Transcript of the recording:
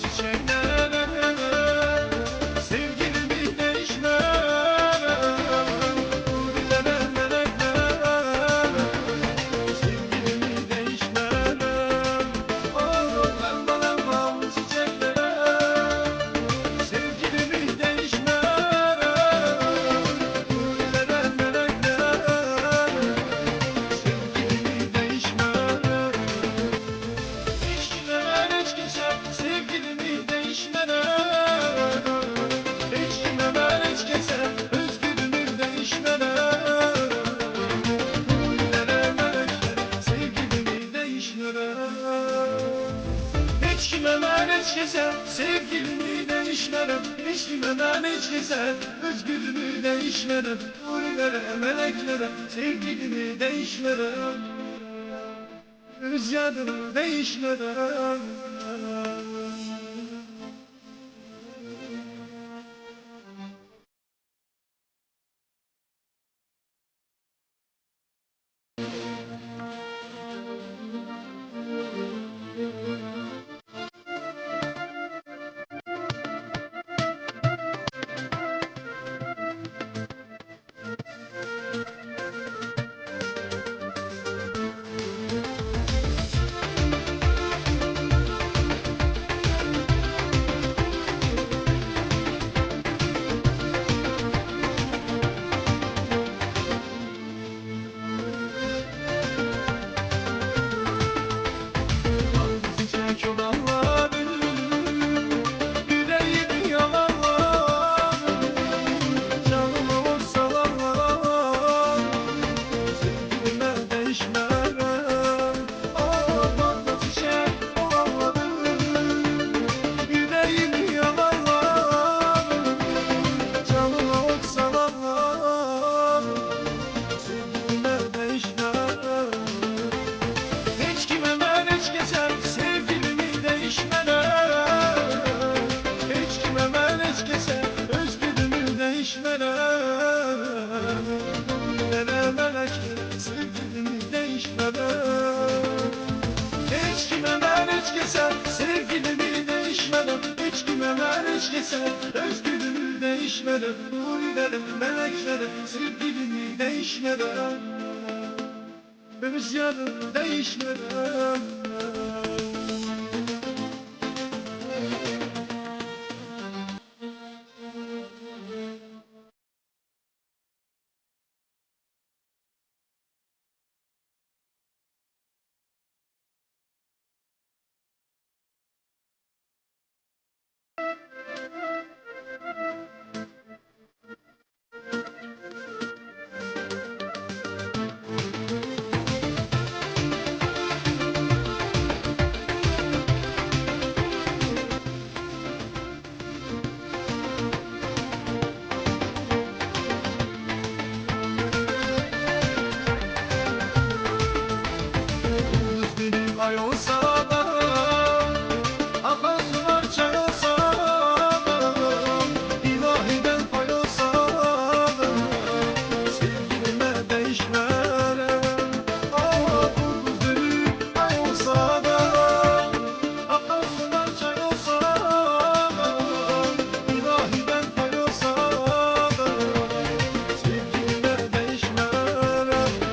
çiçeklere sevgilimi değişmem. Hurilere, meleklere sevgilimi değişmem. Oh, elma çiçeklere sevgilimi değişmem. Hurilere, meleklere sevgilimi değişmem. Hiç kimseler hiç kimse sevgilimi değişmeden. Hiç kimseler hiç kimse özgürlüğümü değişmeden. Hurilere, meleklere sevgilimi değişmeden. Hiç kimseler hiç kimse sevgilimi değişmeden. Hiç kimseler hiç kimse özgürlüğümü değişmeden. Hurilere, meleklere sevgilimi değişmeden. Rüzgarım değişmeden. Çiçek olanlar yüreğimi yalanlar. Canıma vursalar sevgilime değişmem. Ormanda çiçek olanlar yüreğimi yalanlar. Canıma vursalar sevgilime değişmem. Hiç kime ben hiç geçer sevgilimi değişmeden. Hiç kime ben hiç geçer özgürlüğümü değişmeden. Nere melek sevgilimi değişmeden. Hiç kime ben hiç geçer sevgilimi değişmeden. Hiç kime ben hiç geçer özgürlüğümü değişmeden. Uyularım meleklere sevgilimi değişmeden. Rüzgarım değişmeden. Yıldız benim ay olsa